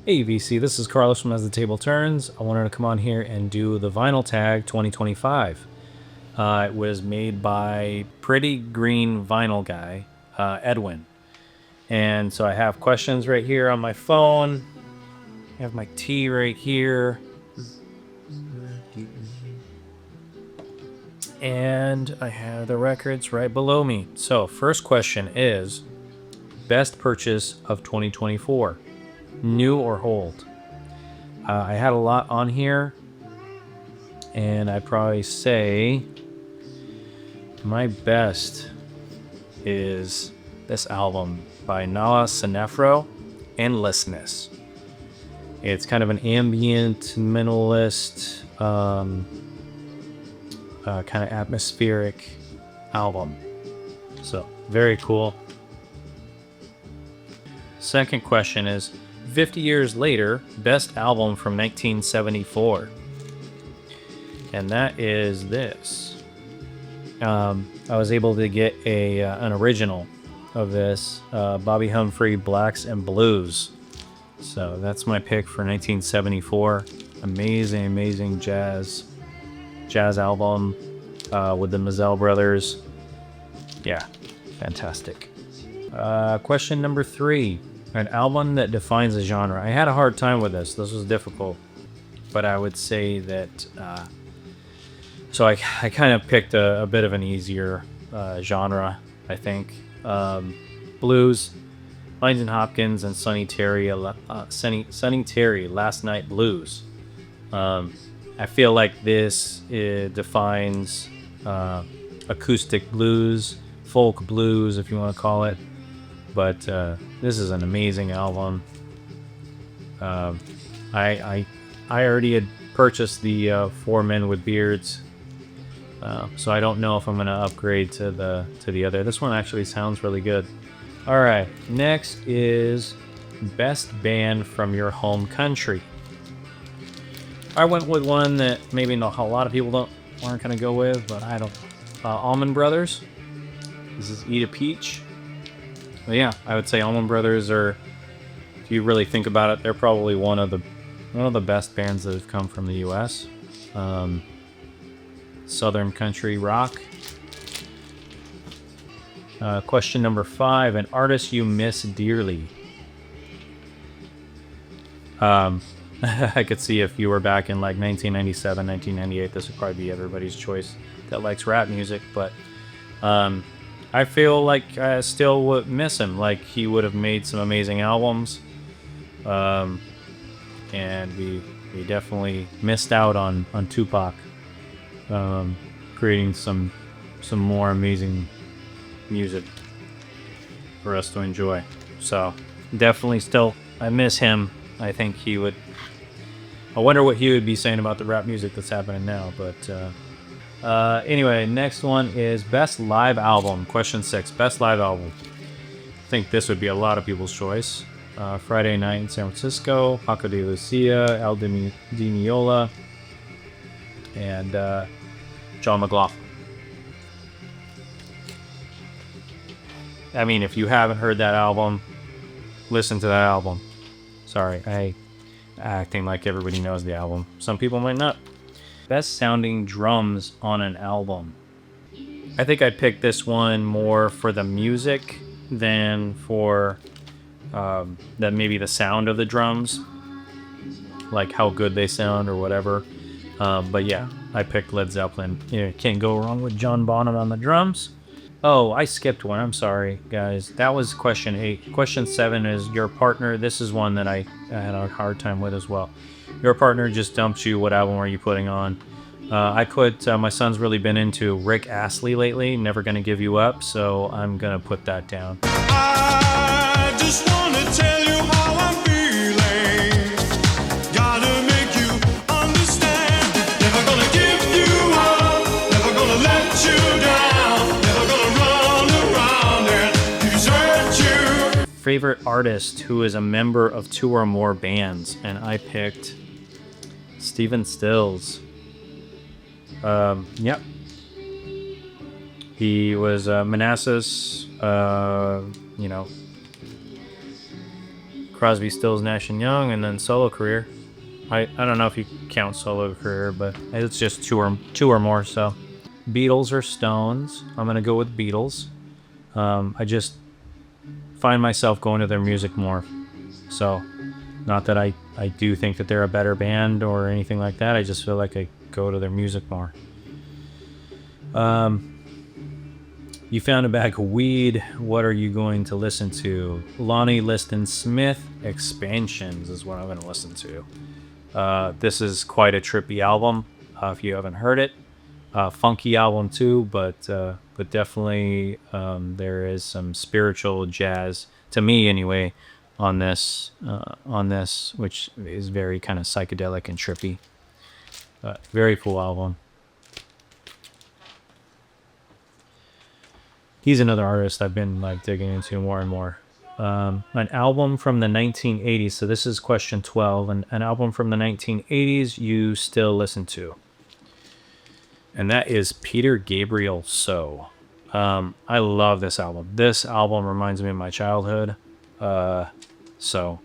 Hey VC, this is Carlos from As the Table Turns. I wanted to come on here and do the Vinyl Tag 2025. It was made by Pretty Green Vinyl Guy, Edwin. And so I have questions right here on my phone. I have my tea right here. And I have the records right below me. So, first question is best purchase of 2024, new or old? I had a lot on here, and I'd probably say my best is this album by Nala Sinefro, Endlessness. It's kind of an ambient, minimalist, kind of atmospheric album. So, very cool. Second question is 50 years later, best album from 1974. And that is this. I was able to get an original of this, Bobby Humphrey, Blacks and Blues. So that's my pick for 1974. Amazing jazz album with the Mazel brothers. Yeah, fantastic. Question number 3. An album that defines a genre. I had a hard time with this. This was difficult. But I would say that... so I kind of picked a bit of an easier genre, I think. Blues, Langston Hopkins and Sonny Terry, Sonny Terry, Last Night Blues. I feel like this defines acoustic blues, folk blues, if you want to call it. But this is an amazing album. I already had purchased the Four Men with Beards, so I don't know if I'm gonna upgrade to the other. This one actually sounds really good. All right, next is best band from your home country. I went with one that maybe a lot of people aren't gonna go with, but I don't. Allman Brothers. This is Eat a Peach. But yeah, I would say Allman Brothers are, if you really think about it, they're probably one of the best bands that have come from the U.S. Southern country rock. Question number 5: an artist you miss dearly. I could see if you were back in like 1997, 1998, this would probably be everybody's choice that likes rap music, but I feel like I still would miss him. Like, he would have made some amazing albums, and we definitely missed out on Tupac creating some more amazing music for us to enjoy. So definitely still, I miss him. I think he would. I wonder what he would be saying about the rap music that's happening now, but. Anyway, next one is best live album. Question 6, best live album. I think this would be a lot of people's choice. Friday Night in San Francisco, Paco de Lucia, Al Di Meola, and John McLaughlin. I mean, if you haven't heard that album, listen to that album. Sorry, I acting like everybody knows the album. Some people might not. Best sounding drums on an album. I think I picked this one more for the music than for maybe the sound of the drums, like how good they sound or whatever. But yeah, I picked Led Zeppelin. You can't go wrong with John Bonham on the drums. Oh, I skipped one. I'm sorry, guys. That was question 8. Question 7 is your partner. This is one that I had a hard time with as well. Your partner just dumped you. What album are you putting on? I put, my son's really been into Rick Astley lately, Never Gonna Give You Up, so I'm gonna put that down. I just wanna tell you how I'm feeling. Gotta make you understand. Never gonna give you up. Never gonna let you down. Never gonna run around and desert you. Favorite artist who is a member of 2 or more bands, and I picked Stephen Stills. Yep. He was Manassas, Crosby, Stills, Nash and Young, and then solo career. I don't know if you count solo career, but it's just two or more. So Beatles or Stones. I'm gonna go with Beatles. I just find myself going to their music more. So not that I do think that they're a better band or anything like that. I just feel like I go to their music more. You found a bag of weed. What are you going to listen to? Lonnie Liston Smith, Expansions is what I'm going to listen to. This is quite a trippy album if you haven't heard it. Funky album too, but definitely there is some spiritual jazz, to me anyway, on this, which is very kind of psychedelic and trippy. Very cool album. He's another artist I've been like digging into more and more. An album from the 1980s. So this is question 12. An album from the 1980s you still listen to. And that is Peter Gabriel So. I love this album. This album reminds me of my childhood. So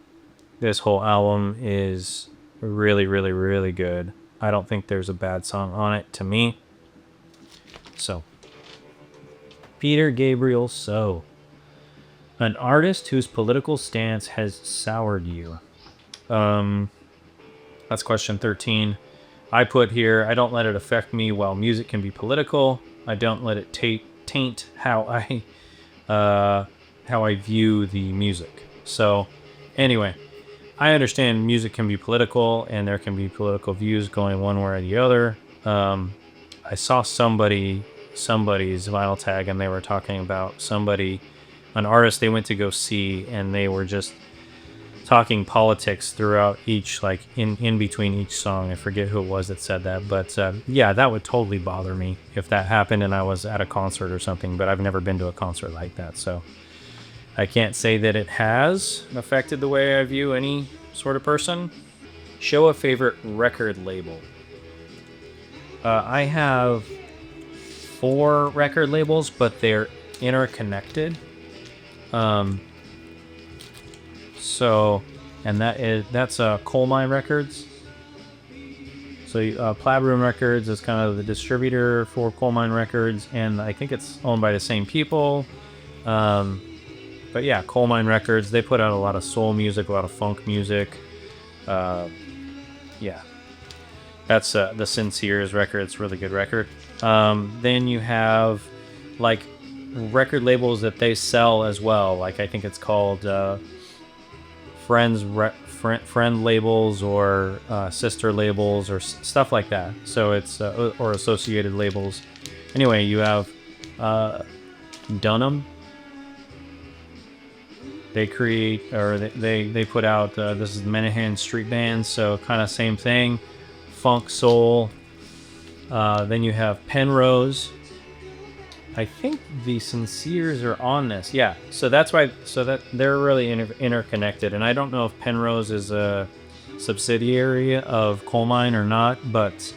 this whole album is really, really, really good. I don't think there's a bad song on it to me. So Peter Gabriel So. An artist whose political stance has soured you. That's question 13. I put here, I don't let it affect me. While music can be political, I don't let it taint how I view the music. So anyway, I understand music can be political and there can be political views going one way or the other. I saw somebody's vinyl tag and they were talking about an artist they went to go see, and they were just talking politics throughout each, like in between each song. I forget who it was that said that, but yeah, that would totally bother me if that happened and I was at a concert or something, but I've never been to a concert like that, so I can't say that it has affected the way I view any sort of person. Show a favorite record label. I have 4 record labels, but they're interconnected. So, and that's Coal Mine Records. So Plaid Room Records is kind of the distributor for Coal Mine Records, and I think it's owned by the same people. But yeah, Coal Mine Records, they put out a lot of soul music, a lot of funk music. Yeah, that's the Sinceres record. It's a really good record. Then you have like record labels that they sell as well. Like I think it's called friend labels or sister labels or stuff like that. So it's or associated labels. Anyway, you have Dunham. They create, or they put out, this is Menahan Street Band, so kind of same thing, funk, soul. Then you have Penrose. I think the Sinceres are on this, yeah. So that's why, so that they're really interconnected, and I don't know if Penrose is a subsidiary of Coal Mine or not, but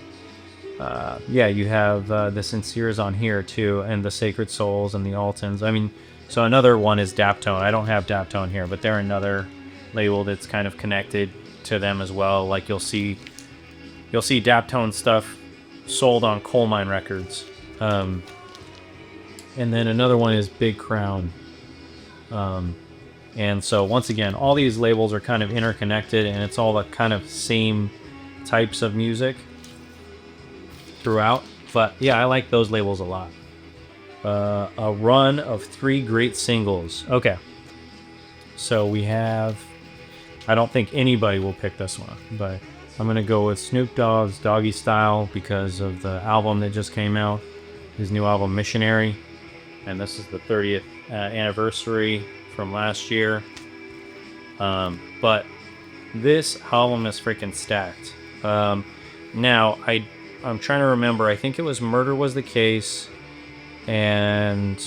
yeah, you have the Sinceres on here too, and the Sacred Souls and the Altons. I mean, so another one is Daptone. I don't have Daptone here, but they're another label that's kind of connected to them as well. Like you'll see Daptone stuff sold on Coal Mine Records. And then another one is Big Crown. And so once again, all these labels are kind of interconnected, and it's all the kind of same types of music throughout. But yeah, I like those labels a lot. A run of 3 great singles. Okay. So we have, I don't think anybody will pick this one, but I'm going to go with Snoop Dogg's Doggy Style because of the album that just came out, his new album Missionary. And this is the 30th anniversary from last year. But this album is freaking stacked. Now, I'm trying to remember. I think it was Murder Was the Case and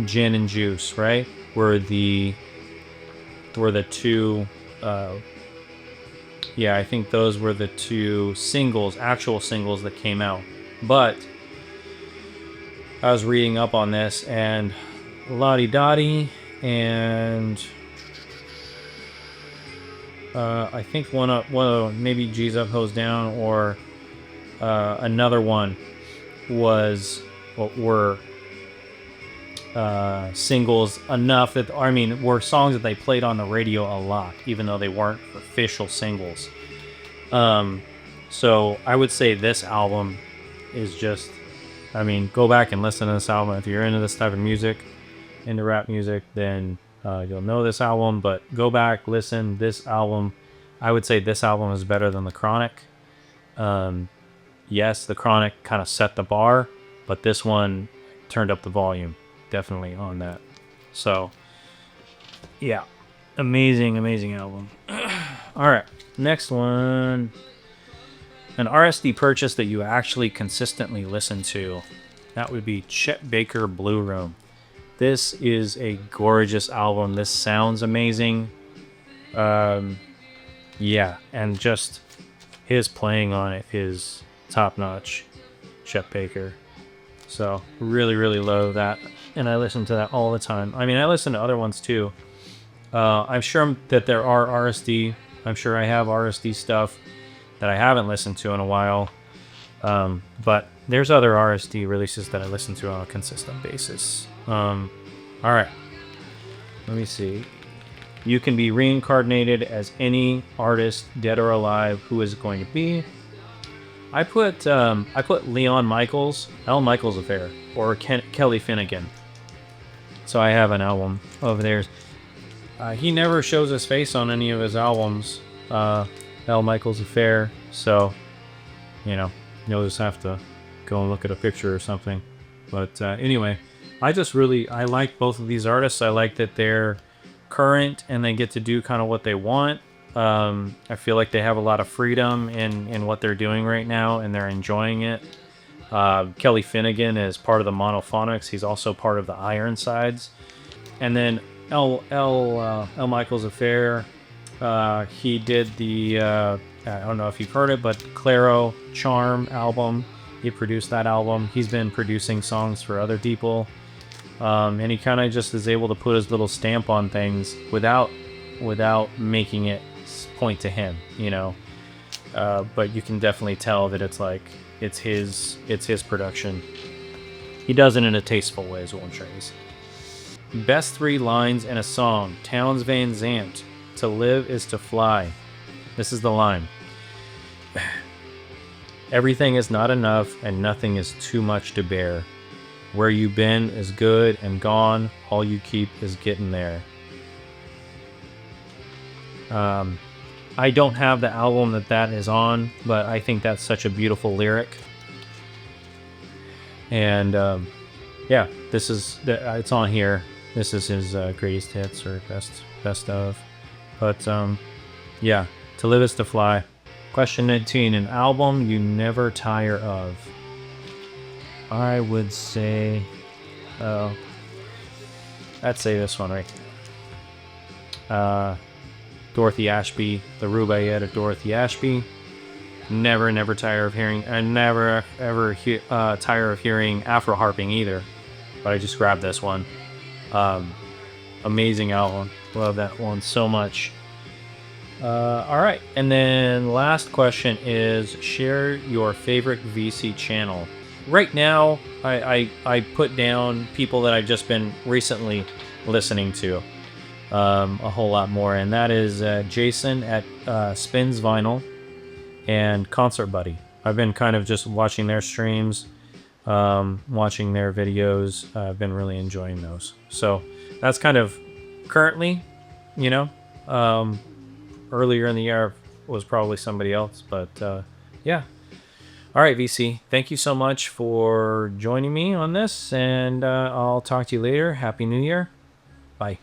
Gin and Juice, right? Were the two... yeah, I think those were the 2 singles, actual singles that came out. But I was reading up on this, and Lottie Dottie and I think one of maybe G's Up, Hose Down, or another one was what were singles enough that, I mean, were songs that they played on the radio a lot, even though they weren't official singles. So I would say this album is just, I mean, go back and listen to this album. If you're into this type of music, into rap music, then you'll know this album. But go back, listen. This album, I would say this album is better than The Chronic. Yes, The Chronic kind of set the bar, but this one turned up the volume, definitely on that. So, yeah, amazing album. All right, next one. An RSD purchase that you actually consistently listen to. That would be Chet Baker Blue Room. This is a gorgeous album. This sounds amazing. Yeah, and just his playing on it is top notch. Chet Baker. So really love that, and I listen to that all the time. I mean, I listen to other ones too. I'm sure that there are RSD. I'm sure I have RSD stuff that I haven't listened to in a while. But there's other RSD releases that I listen to on a consistent basis. All right. Let me see. You can be reincarnated as any artist, dead or alive, who is it going to be? I put Leon Michaels, Al Michaels Affair, or Kelly Finnegan. So I have an album of theirs. He never shows his face on any of his albums. Al Michaels Affair, so you'll just have to go and look at a picture or something. But anyway, I like both of these artists. I like that they're current and they get to do kind of what they want. I feel like they have a lot of freedom in what they're doing right now, and they're enjoying it. Kelly Finnegan is part of the Monophonics. He's also part of the Ironsides. And then L. Michaels Affair. He did the, I don't know if you've heard it, but Claro Charm album. He produced that album. He's been producing songs for other people. And he kind of just is able to put his little stamp on things without making it point to him, but you can definitely tell that it's his production. He does it in a tasteful way, is what I'm trying to say. Best 3 lines in a song. Townes Van Zandt. To live is to fly. This is the line. Everything is not enough and nothing is too much to bear. Where you been is good and gone. All you keep is getting there. I don't have the album that is on, but I think that's such a beautiful lyric. And yeah, it's on here. This is his greatest hits or best of. But yeah, To Live Is to Fly. Question 19, an album you never tire of. I would say, I'd say this one right here. Dorothy Ashby, the Rubaiyat of Dorothy Ashby. Never tire of hearing, and never ever tire of hearing Afro Harping either. But I just grabbed this one. Amazing album. Love that one so much. All right, and then last question is share your favorite VC channel. Right now, I put down people that I've just been recently listening to a whole lot more, and that is Jason at Spins Vinyl and Concert Buddy. I've been kind of just watching their streams, watching their videos. I've been really enjoying those. So that's kind of currently, earlier in the year was probably somebody else, but yeah. All right, VC, thank you so much for joining me on this, and I'll talk to you later. Happy New Year. Bye.